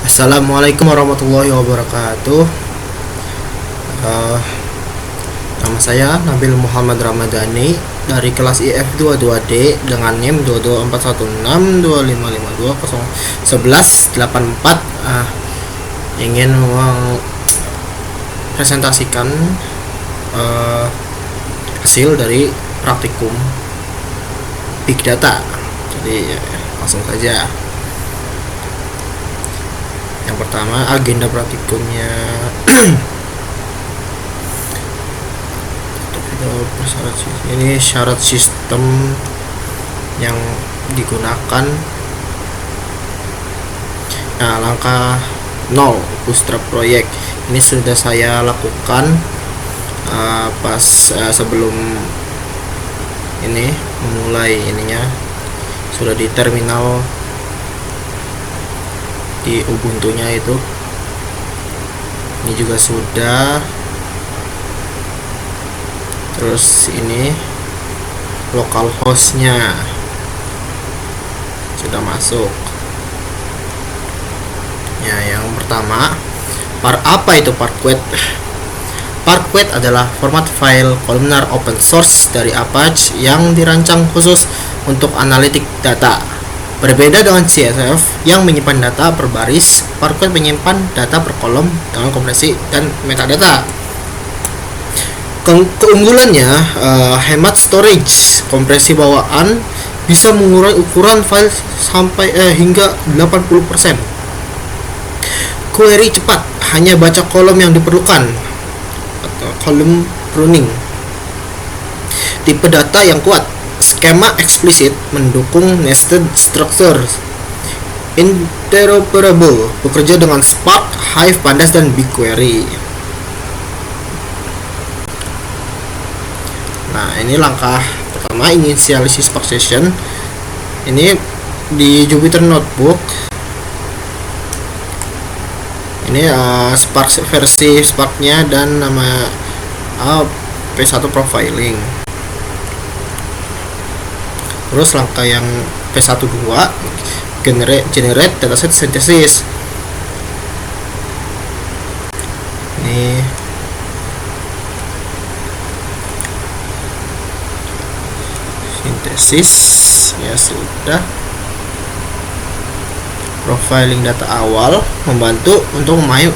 Assalamualaikum warahmatullahi wabarakatuh. Eh, Nama saya Nabil Muhammad Ramadhani dari kelas IF22D dengan NIM 224162552011184. Ingin mempresentasikan hasil dari praktikum Big Data. Jadi langsung saja. Yang pertama, agenda praktikumnya. Ini syarat sistem yang digunakan. Nah, langkah 0 bootstrap proyek ini sudah saya lakukan pas sebelum ini memulai ininya, sudah di terminal di Ubuntu-nya itu. Ini juga sudah. Terus ini localhost-nya sudah masuk. Ya, yang pertama, apa itu Parquet? Parquet adalah format file kolumnar open source dari Apache yang dirancang khusus untuk analitik data. Berbeda dengan CSV yang menyimpan data per baris, Parquet menyimpan data per kolom dengan kompresi dan metadata. Keunggulannya, hemat storage, kompresi bawaan bisa mengurangi ukuran file sampai hingga 80%. Query cepat, hanya baca kolom yang diperlukan atau kolom pruning. Tipe data yang kuat, skema eksplisit, mendukung nested structure, interoperable, bekerja dengan Spark, Hive, Pandas, dan BigQuery. Nah, ini langkah pertama, initialize Spark session. Ini di Jupyter Notebook. Ini Spark versi Spark-nya dan nama P1 profiling. Terus langkah yang P12, generate dataset synthesis. Ini sintesis ya sudah. Profiling data awal membantu untuk memahami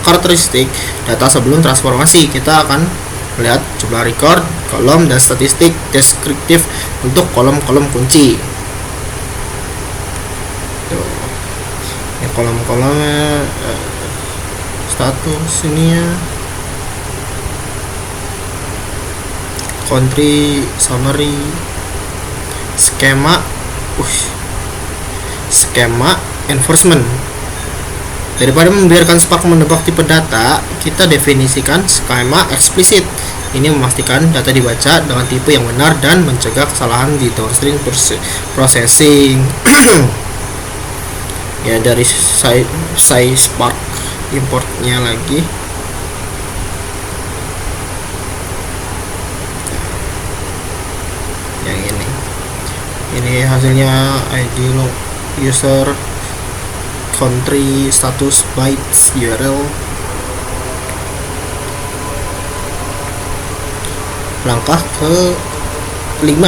karakteristik data sebelum transformasi. Kita akan melihat jumlah record, kolom, dan statistik deskriptif untuk kolom-kolom kunci. Tuh. Ini kolom-kolomnya, status ini ya, country, summary, skema, skema enforcement. Daripada membiarkan Spark menebak tipe data, kita definisikan skema eksplisit. Ini memastikan data dibaca dengan tipe yang benar dan mencegah kesalahan di downstream processing. Ya, dari saya Spark importnya lagi. Yang ini hasilnya ID log user, country, status, bytes, URL. Langkah ke-5,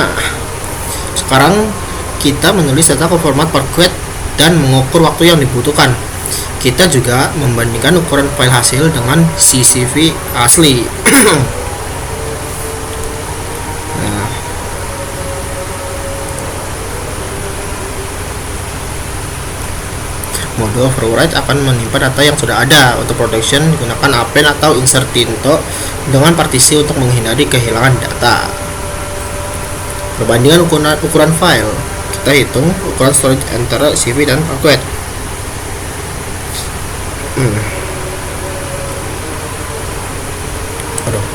sekarang kita menulis data ke format Parquet dan mengukur waktu yang dibutuhkan. Kita juga membandingkan ukuran file hasil dengan CSV asli. Mode overwrite akan menyimpan data yang sudah ada. Untuk production digunakan append atau insert into dengan partisi untuk menghindari kehilangan data. Perbandingan ukuran file, kita hitung ukuran storage antara CV dan Parquet. Aduh.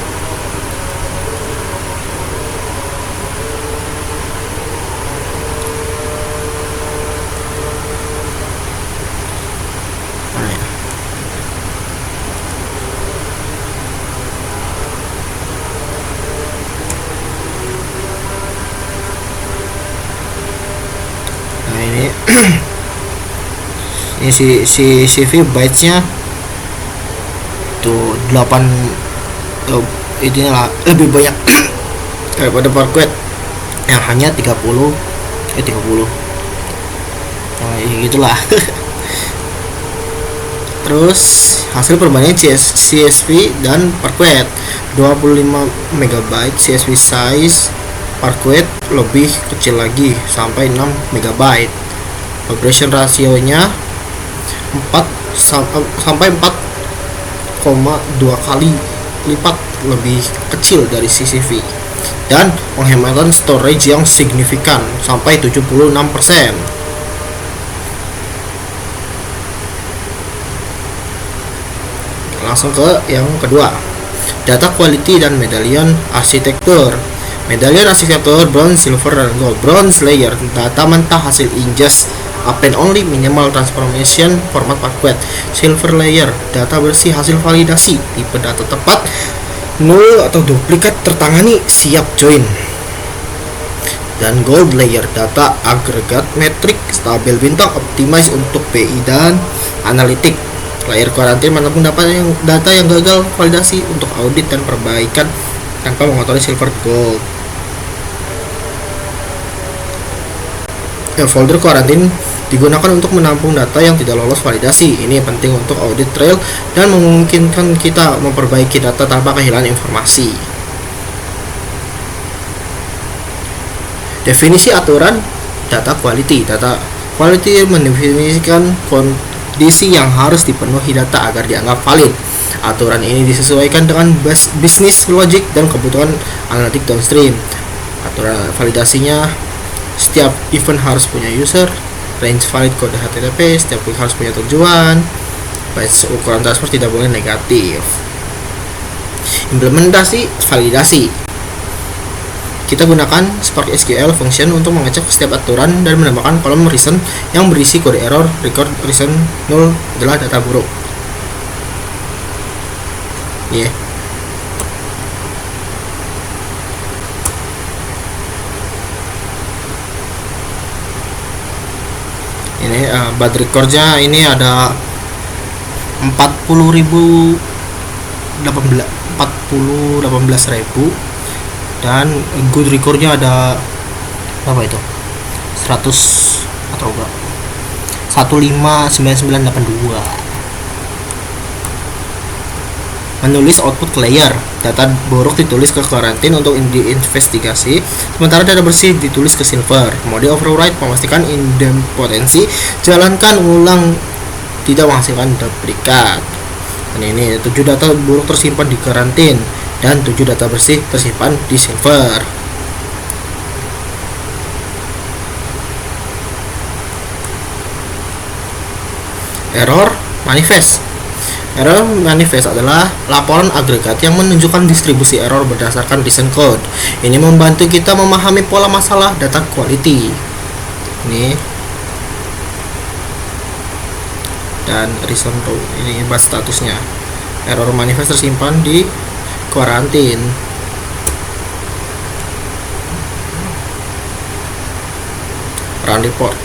ini si CV bytesnya tuh 8, inilah lebih banyak daripada Parquet yang hanya 30. Nah, gitulah. Terus hasil perbandingan CSV dan Parquet, 25 MB CSV size, Parquet lebih kecil lagi sampai 6 MB. Operation rasionya 4 sampai 4,2 kali lipat lebih kecil dari CCV, dan penghematan storage yang signifikan sampai 76%. Langsung ke yang kedua, data quality dan medallion arsitektur. Medallion arsitektur bronze, silver, dan gold. Bronze layer, data mentah hasil ingest append only minimal transformation format Parquet. Silver layer, data bersih hasil validasi tipe data tepat, nol atau duplikat tertangani siap join. Dan gold layer, data agregat metrik stabil bintang optimize untuk PI dan analitik. Layer karantin menampung data yang gagal validasi untuk audit dan perbaikan tanpa mengotori silver gold. Folder karantin digunakan untuk menampung data yang tidak lolos validasi. Ini penting untuk audit trail dan memungkinkan kita memperbaiki data tanpa kehilangan informasi. Definisi aturan data quality. Data quality mendefinisikan kondisi yang harus dipenuhi data agar dianggap valid. Aturan ini disesuaikan dengan business logic dan kebutuhan analitik downstream. Aturan validasinya, setiap event harus punya user, range valid kode HTTP, setiap week harus punya tujuan, ukuran transfer tidak boleh negatif. Implementasi validasi, kita gunakan Spark SQL function untuk mengecek setiap aturan dan menambahkan kolom reason yang berisi kode error. Record reason 0 adalah data buruk. Ini bad recordnya ini ada 18.000 dan good recordnya ada apa itu 100 atau enggak 159982. Menulis output ke layer, data buruk ditulis ke karantin untuk diinvestigasi, sementara data bersih ditulis ke silver. Mode override memastikan idempotensi, jalankan ulang tidak menghasilkan duplikat. Dan ini 7 data buruk tersimpan di karantin dan 7 data bersih tersimpan di silver. Error manifest. Error manifest adalah laporan agregat yang menunjukkan distribusi error berdasarkan reason code. Ini membantu kita memahami pola masalah data quality. Ini dan reason code ini bahas statusnya. Error manifest tersimpan di karantin. Run report.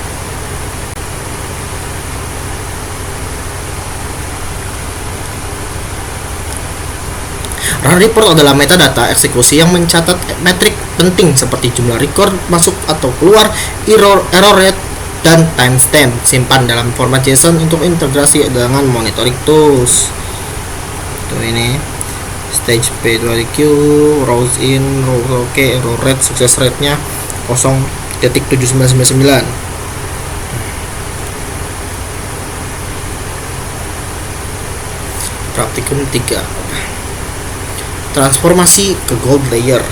Run report adalah metadata eksekusi yang mencatat metrik penting seperti jumlah record masuk atau keluar, error rate, dan timestamp. Simpan dalam format JSON untuk integrasi dengan monitoring tools. Tuh ini stage P2Q, rows in, rows OK, error rate, success rate-nya 0.7999. Praktikum 3. Transformasi ke gold layer.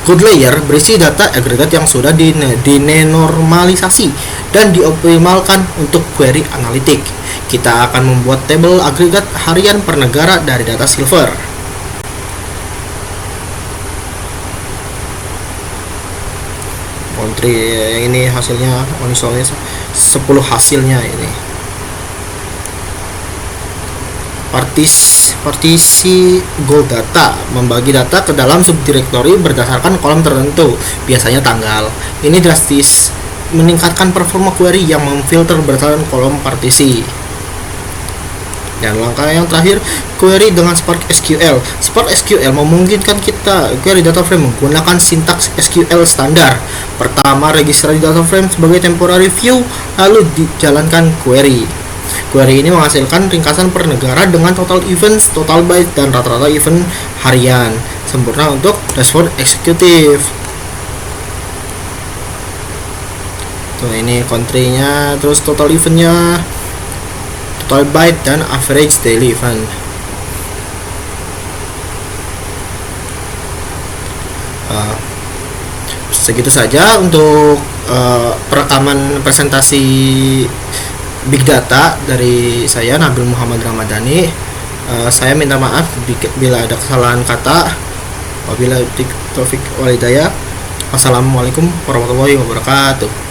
Gold layer berisi data agregat yang sudah dinenormalisasi dan dioptimalkan untuk query analitik. Kita akan membuat tabel agregat harian per negara dari data silver. Country ini hasilnya, misalnya 10 hasilnya ini. Partisi gold data membagi data ke dalam subdirektori berdasarkan kolom tertentu, biasanya tanggal. Ini drastis meningkatkan performa query yang memfilter berdasarkan kolom partisi. Dan langkah yang terakhir, query dengan Spark SQL. Spark SQL memungkinkan kita query data frame menggunakan sintaks SQL standar. Pertama, registrasi data frame sebagai temporary view, lalu dijalankan query. Query ini menghasilkan ringkasan per negara dengan total events, total byte, dan rata-rata event harian. Sempurna untuk dashboard eksekutif. Tuh, ini country-nya, terus total event-nya, total byte, dan average daily event. Segitu saja untuk perekaman presentasi Big Data dari saya, Nabil Muhammad Ramadhani. Saya minta maaf bila ada kesalahan kata. Wabillahi taufik wal hidayah. Wassalamualaikum warahmatullahi wabarakatuh.